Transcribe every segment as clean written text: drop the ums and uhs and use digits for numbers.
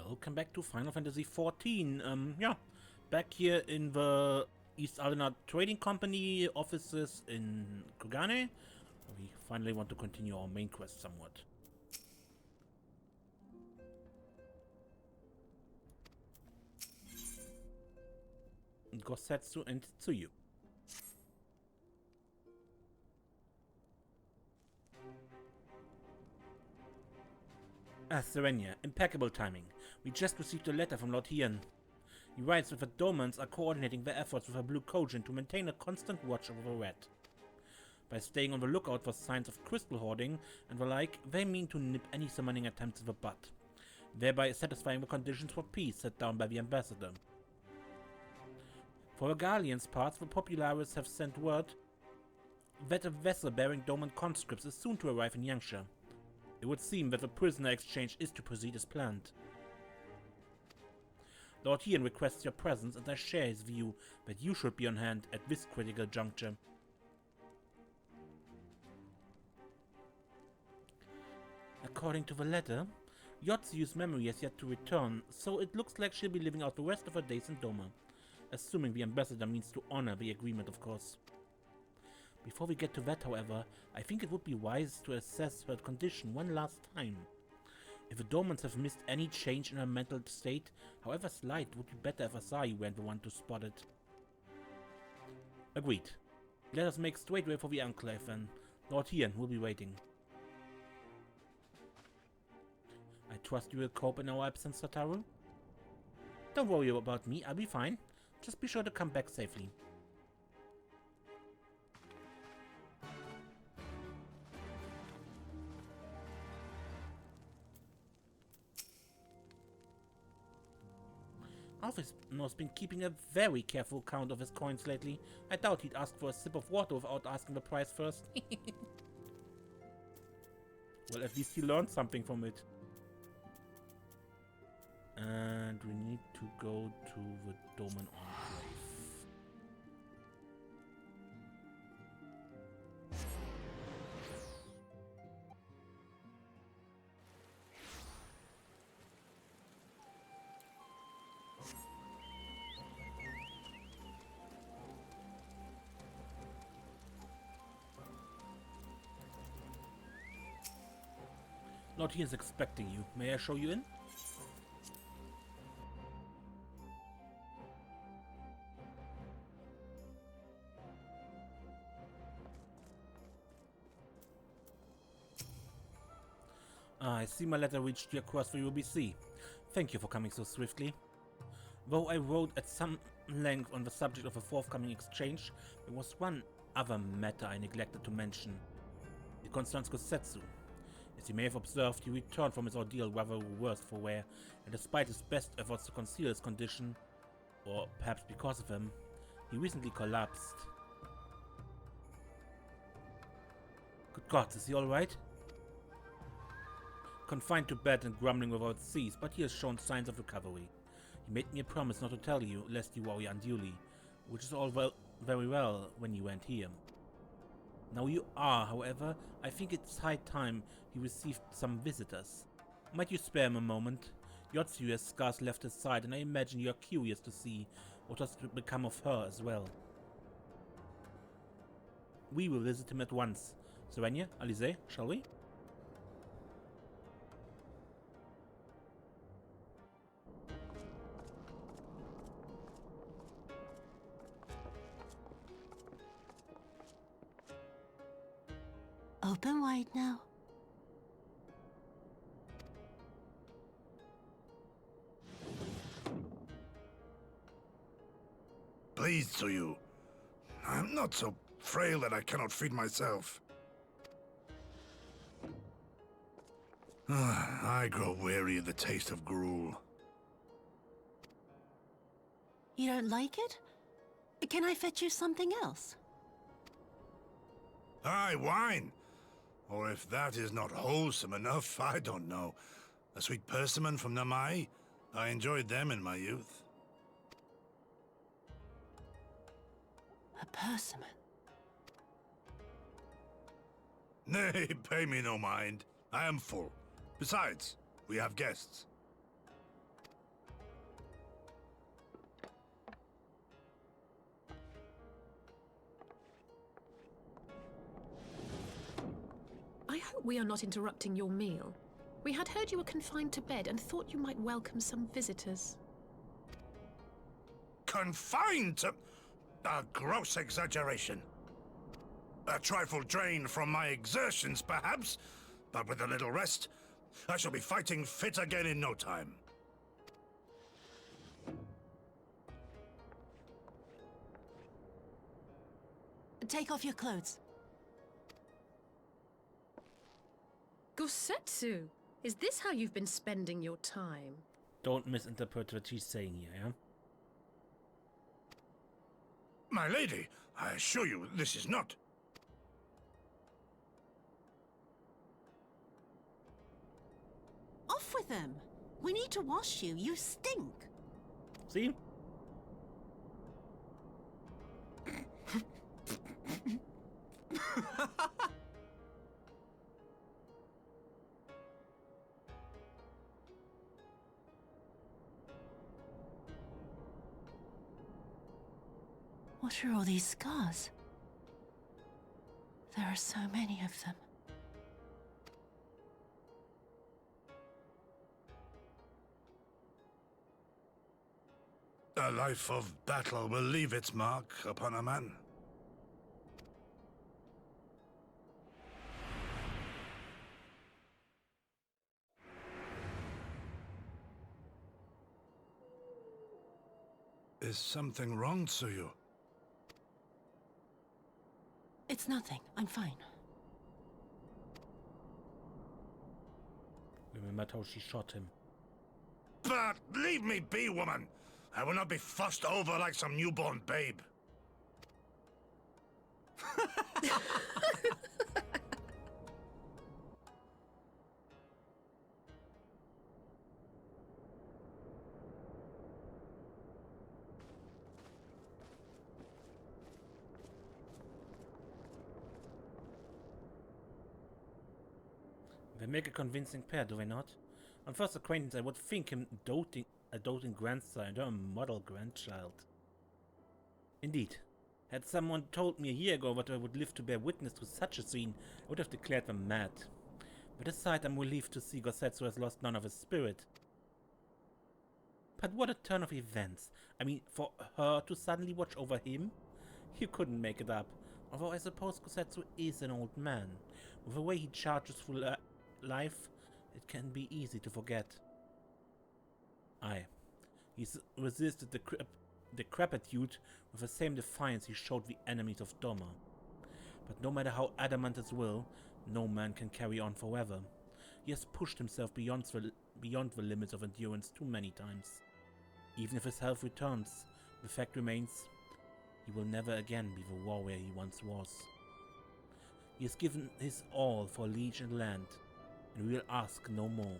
Welcome back to Final Fantasy XIV. Yeah, back here in the East Aldena Trading Company offices in Kogane. We finally want to continue our main quest somewhat. Gosetsu and Tsuyu. Serenia, impeccable timing. We just received a letter from Lord Hien. He writes that the Domans are coordinating their efforts with a blue Kojin to maintain a constant watch over the red. By staying on the lookout for signs of crystal hoarding and the like, they mean to nip any summoning attempts in the bud, thereby satisfying the conditions for peace set down by the ambassador. For the Guardian's part, the Populares have sent word that a vessel bearing Doman conscripts is soon to arrive in Yangsha. It would seem that the prisoner exchange is to proceed as planned. Lord Hien requests your presence, and I share his view that you should be on hand at this critical juncture. According to the letter, Yotsuyu's memory has yet to return, so it looks like she'll be living out the rest of her days in Doma. Assuming the ambassador means to honor the agreement, of course. Before we get to that, however, I think it would be wise to assess her condition one last time. If the Domans have missed any change in her mental state, however slight, it would be better if Asahi weren't the one to spot it. Agreed. Let us make straight way for the Enclave then. Lord Hien will be waiting. I trust you will cope in our absence, Satoru? Don't worry about me, I'll be fine. Just be sure to come back safely. Alphysno's been keeping a very careful count of his coins lately. I doubt he'd ask for a sip of water without asking the price first. Well, at least he learned something from it. And we need to go to the Doman Enclave. Lord Hien is expecting you. May I show you in? I see my letter reached you across the UBC. Thank you for coming so swiftly. Though I wrote at some length on the subject of a forthcoming exchange, there was one other matter I neglected to mention. It concerns Gosetsu. As you may have observed, he returned from his ordeal rather worse for wear, and despite his best efforts to conceal his condition, or perhaps because of him, he recently collapsed. Good God, is he alright? Confined to bed and grumbling without cease, but he has shown signs of recovery. He made me a promise not to tell you, lest you worry unduly, which is all very well when you weren't here. Now you are, however, I think it's high time he received some visitors. Might you spare him a moment? Yotsuyu has scarce left his side, and I imagine you are curious to see what has become of her as well. We will visit him at once. Serenia, Alize, shall we? Open wide now. Please, Tsuyu. I'm not so frail that I cannot feed myself. I grow weary of the taste of gruel. You don't like it? Can I fetch you something else? Aye, wine! Or if that is not wholesome enough, I don't know. A sweet persimmon from Namai? I enjoyed them in my youth. A persimmon? Nay, pay me no mind. I am full. Besides, we have guests. we are not interrupting your meal. We had heard you were confined to bed and thought you might welcome some visitors. Confined to... a gross exaggeration. A trifle drained from my exertions, perhaps, but with a little rest, I shall be fighting fit again in no time. Take off your clothes. Gosetsu, is this how you've been spending your time? Don't misinterpret what she's saying here, yeah? My lady, I assure you, this is not... Off with them. We need to wash you. You stink. See? What are all these scars? There are so many of them. A life of battle will leave its mark upon a man. Is something wrong, Tsuyu? It's nothing. I'm fine. Remembered how she shot him. But leave me be, woman! I will not be fussed over like some newborn babe. They make a convincing pair, do they not? On first acquaintance, I would think him a doting grandson or a model grandchild. Indeed, had someone told me a year ago that I would live to bear witness to such a scene, I would have declared them mad. But aside, I'm relieved to see Gosetsu has lost none of his spirit. But what a turn of events. I mean, for her to suddenly watch over him? You couldn't make it up. Although I suppose Gosetsu is an old man. With the way he charges through life, it can be easy to forget. Aye, he's resisted the decrepitude with the same defiance he showed the enemies of Doma. But no matter how adamant his will, no man can carry on forever. He has pushed himself beyond the limits of endurance too many times. Even if his health returns, the fact remains, he will never again be the warrior he once was. He has given his all for liege and land, and will ask no more.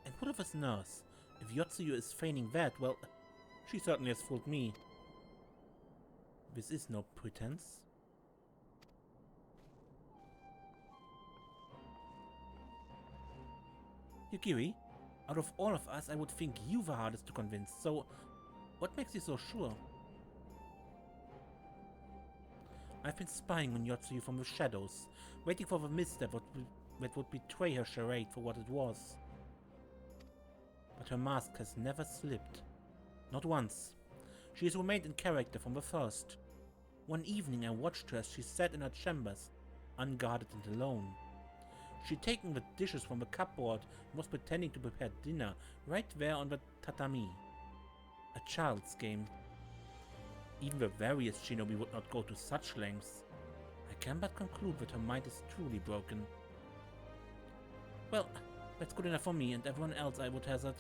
And what of his nurse? If Yotsuyu is feigning that, well, she certainly has fooled me. This is no pretense. Yukiri, out of all of us, I would think you the hardest to convince, so what makes you so sure? I've been spying on Yotsuyu from the shadows, waiting for the misstep that would betray her charade for what it was. But her mask has never slipped. Not once. She has remained in character from the first. One evening I watched her as she sat in her chambers, unguarded and alone. She'd taken the dishes from the cupboard and was pretending to prepare dinner right there on the tatami. A child's game. Even the veriest shinobi would not go to such lengths. I can but conclude that her mind is truly broken. Well, that's good enough for me and everyone else, I would hazard.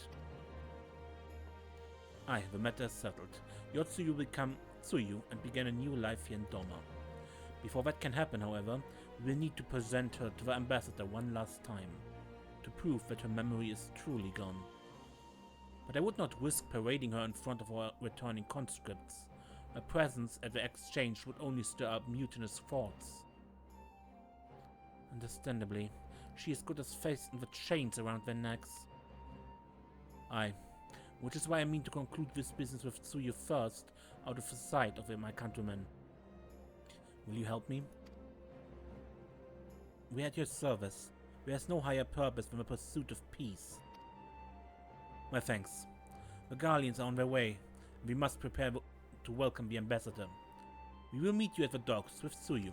Aye, the matter is settled. Yotsuyu will become Tsuyu and begin a new life here in Doma. Before that can happen, however, we will need to present her to the ambassador one last time, to prove that her memory is truly gone. But I would not risk parading her in front of our returning conscripts. Her presence at the exchange would only stir up mutinous thoughts. Understandably, she is good as faced in the chains around their necks. Aye, which is why I mean to conclude this business with Tsuyu first, out of the sight of my countrymen. Will you help me? We are at your service. There's no higher purpose than the pursuit of peace. My thanks. The Guardians are on their way. We must prepare to welcome the ambassador. We will meet you at the docks with Tsuyu.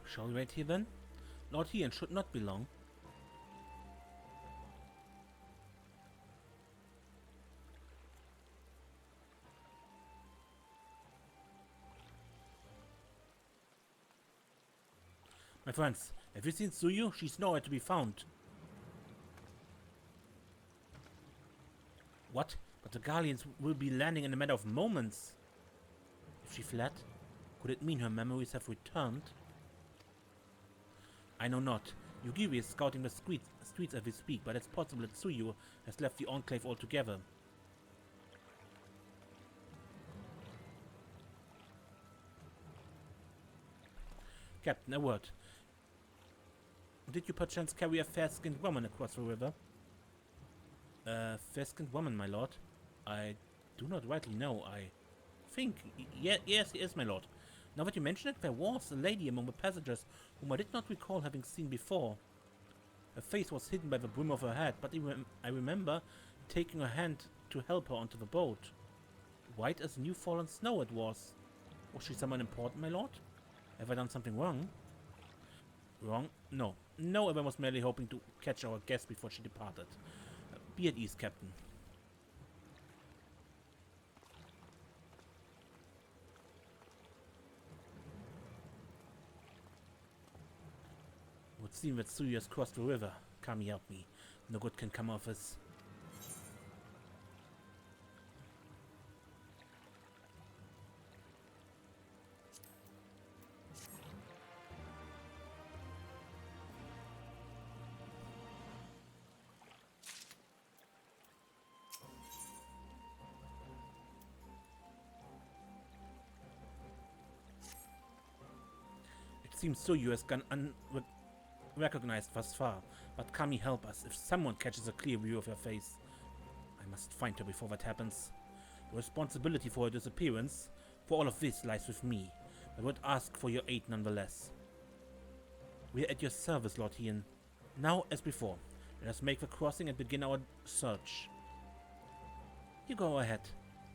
Shall we wait here then? Lord Ian should not be long. My friends, have you seen Tsuyu? She's nowhere to be found. What? But the Guardians will be landing in a matter of moments. If she fled, could it mean her memories have returned? I know not. Yugiri is scouting the streets as we speak, but it's possible that Tsuyu has left the Enclave altogether. Captain, a word. Did you perchance carry a fair-skinned woman across the river? Fair-skinned woman, my lord? I do not rightly know. I think... yes, my lord. Now that you mention it, there was a lady among the passengers whom I did not recall having seen before. Her face was hidden by the brim of her hat, but I remember taking her hand to help her onto the boat. White as new fallen snow it was. Was she someone important, my lord? Have I done something wrong? Wrong? No. No, I was merely hoping to catch our guest before she departed. Be at ease, Captain. It would seem that Tsuyu has crossed the river. Kami, help me. No good can come of this. It seems Tsuyu has gone unrecognized thus far, but Kami, help us. If someone catches a clear view of her face, I must find her before that happens. The responsibility for her disappearance, for all of this, lies with me. I would ask for your aid nonetheless. We are at your service, Lord Ian. Now, as before, let us make the crossing and begin our search. You go ahead.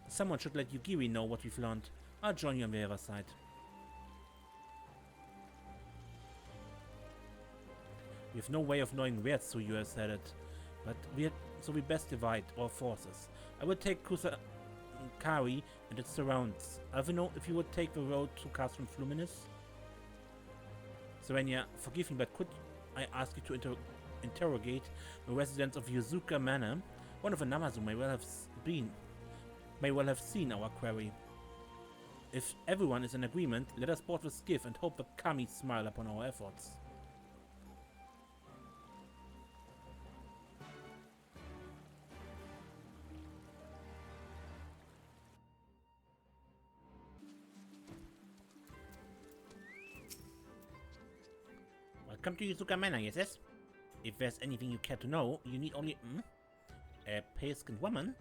Someone should let Yugiri know what we've learned. I'll join you on the other side. We have no way of knowing where Tsuyu has headed, but so we best divide our forces. I would take Kusakari and its surrounds. Alvino, if you would take the road to Castrum Fluminis. Serenia, forgive me, but could I ask you to interrogate the residents of Yuzuka Manor? One of the Namazu may well have seen our quarry. If everyone is in agreement, let us board the skiff and hope that Kami smile upon our efforts. Welcome to Yuzuka Manor, yes? If there's anything you care to know, you need only... A pale-skinned woman?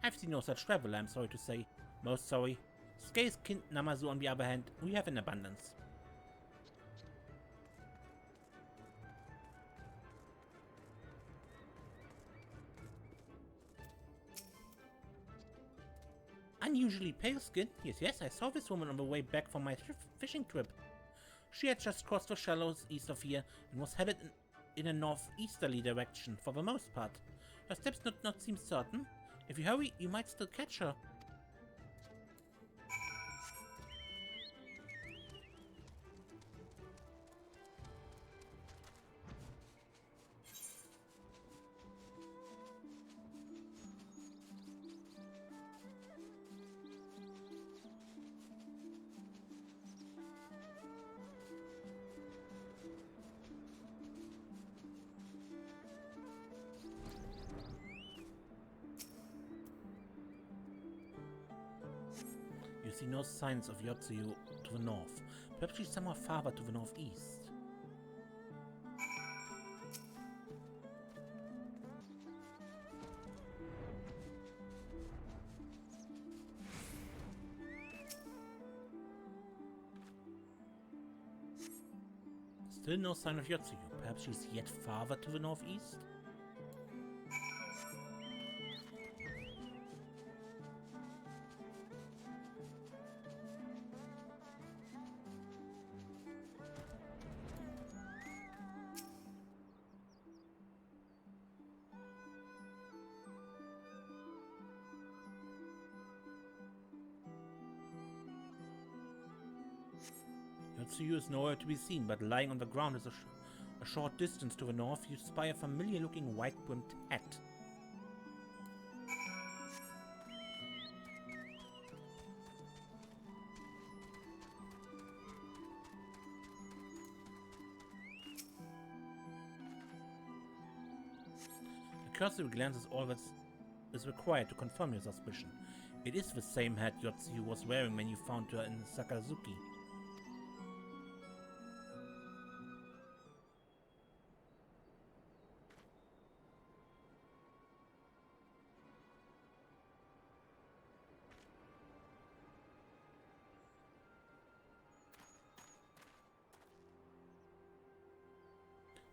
I've seen no such traveler, I'm sorry to say. Most sorry. Scale-skinned Namazu, on the other hand, we have in abundance. Unusually pale-skinned? Yes, I saw this woman on the way back from my fishing trip. She had just crossed the shallows east of here and was headed in a northeasterly direction for the most part. Her steps do not seem certain. If you hurry, you might still catch her. You see no signs of Yotsuyu to the north. Perhaps she's somewhere farther to the northeast. Still no sign of Yotsuyu. Perhaps she's yet farther to the northeast? Tsuyu is nowhere to be seen, but lying on the ground is a short distance to the north, you spy a familiar-looking white-brimmed hat. A cursory glance is all that is required to confirm your suspicion. It is the same hat Yotsuyu was wearing when you found her in Sakazuki.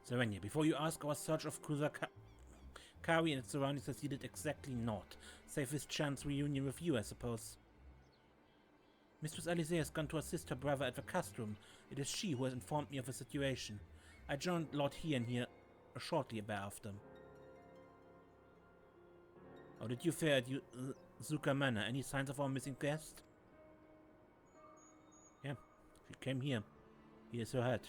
Serenia, before you ask, our search of Kusakari and its surroundings has yielded exactly naught, save this chance reunion with you, I suppose. Mistress Alice has gone to assist her brother at the castrum. It is she who has informed me of the situation. I joined Lord Hien here shortly thereafter. How did you fare at Zuka Manor? Any signs of our missing guest? Yeah, she came here. Here's her hat.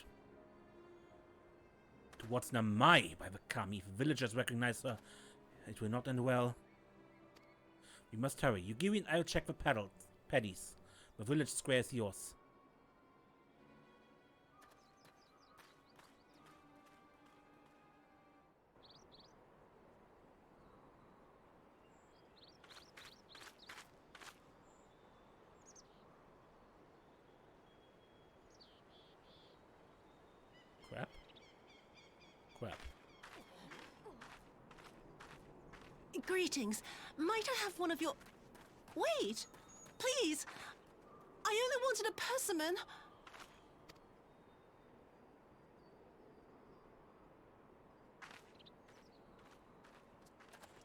Towards Namai by the Kami. If villagers recognize her, it will not end well. We must hurry. Yugiri and I'll check the paddies. The village square is yours. Crap. Greetings. Might I have one of your... Wait! Please! I only wanted a persimmon.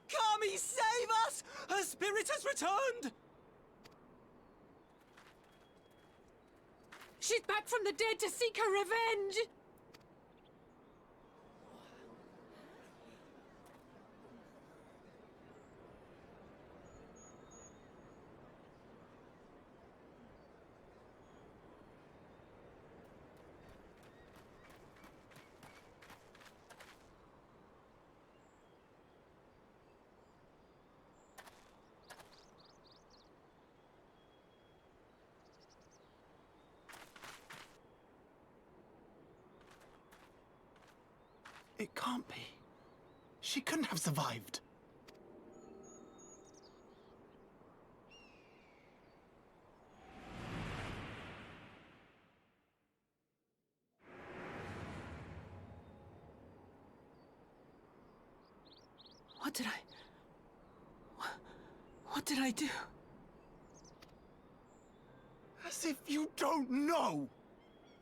Kami, save us! Her spirit has returned! She's back from the dead to seek her revenge! It can't be. She couldn't have survived. What did I do? As if you don't know!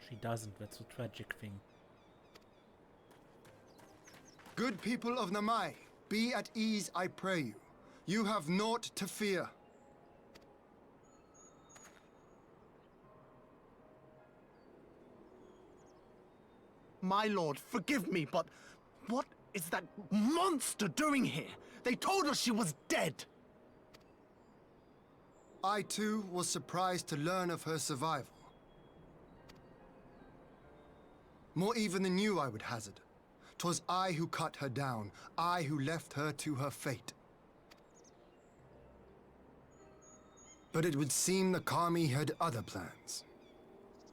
She doesn't. That's a tragic thing. Good people of Namai, be at ease, I pray you. You have naught to fear. My lord, forgive me, but what is that monster doing here? They told us she was dead! I too was surprised to learn of her survival. More even than you, I would hazard. 'Twas I who cut her down, I who left her to her fate. But it would seem the Kami had other plans.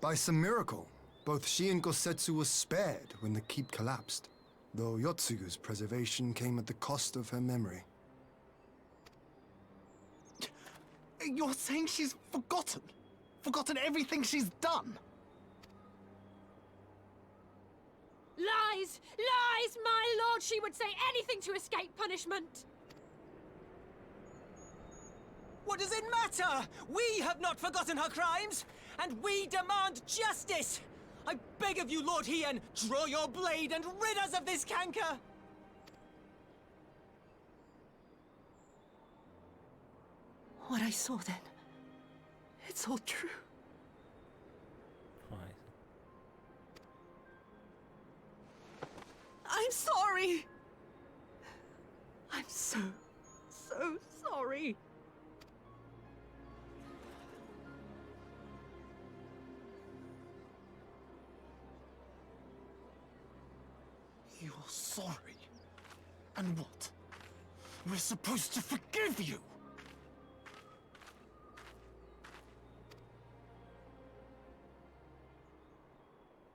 By some miracle, both she and Gosetsu were spared when the keep collapsed, though Yotsuyu's preservation came at the cost of her memory. You're saying she's forgotten? Forgotten everything she's done? Lies! Lies, my lord! She would say anything to escape punishment! What does it matter? We have not forgotten her crimes, and we demand justice! I beg of you, Lord Hien, draw your blade and rid us of this canker! What I saw then, it's all true. Right. I'm sorry. I'm so sorry. You're sorry? And what? We're supposed to forgive you?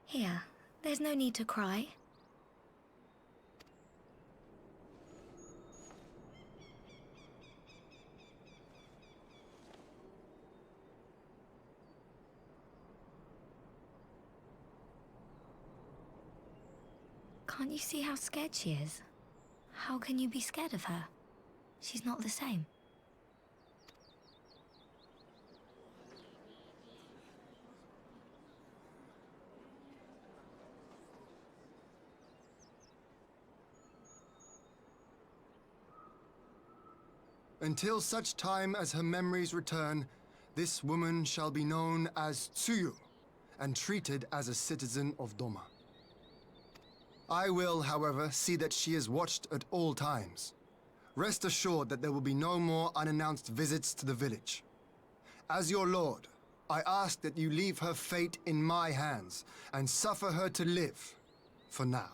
Here, there's no need to cry. Can't you see how scared she is? How can you be scared of her? She's not the same. Until such time as her memories return, this woman shall be known as Tsuyu and treated as a citizen of Doma. I will, however, see that she is watched at all times. Rest assured that there will be no more unannounced visits to the village. As your lord, I ask that you leave her fate in my hands and suffer her to live, for now.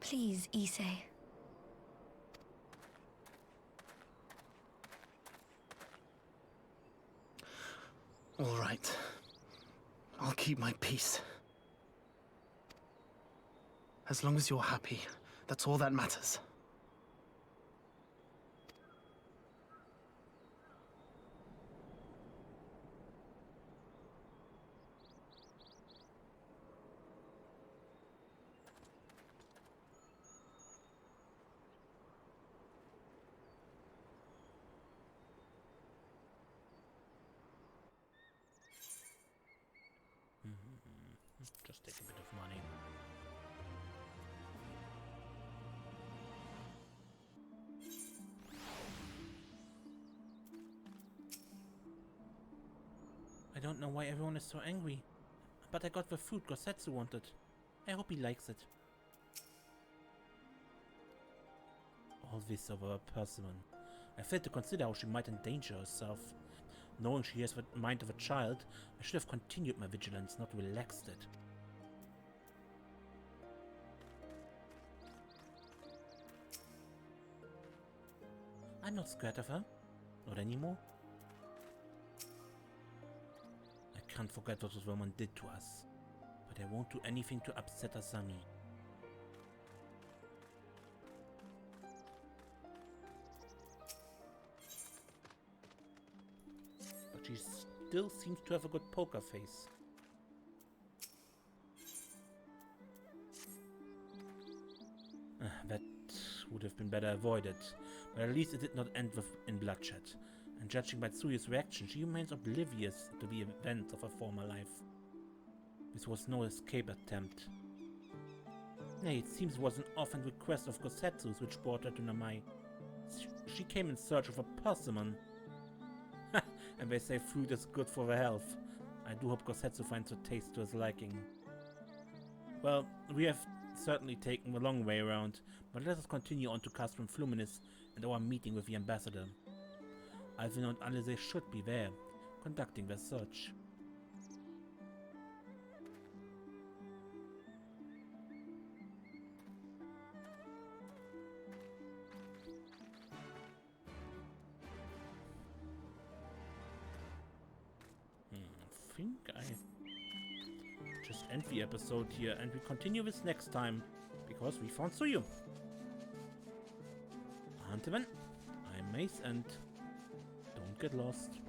Please, Issei. All right. I'll keep my peace. As long as you're happy, that's all that matters. Just take a bit of money. I don't know why everyone is so angry, but I got the food Gosetsu wanted. I hope he likes it. All this over a persimmon. I failed to consider how she might endanger herself. Knowing she has the mind of a child, I should have continued my vigilance, not relaxed it. I'm not scared of her. Not anymore. I can't forget what this woman did to us. But I won't do anything to upset Asami. But she still seems to have a good poker face. That would have been better avoided. But at least it did not end in bloodshed. And judging by Tsuyu's reaction, she remains oblivious to the events of her former life. This was no escape attempt. Nay, it seems it was an offhand request of Gosetsu's which brought her to Namai. She came in search of a persimmon. And they say fruit is good for the health. I do hope Gosetsu finds the taste to his liking. Well, we have certainly taken the long way around, but let us continue on to Castrum Fluminis and our meeting with the ambassador. Alvin and Alize should be there, conducting their search. I think I just end the episode here and we continue this next time because we found Tsuyu. Until then, I'm Mace and don't get lost.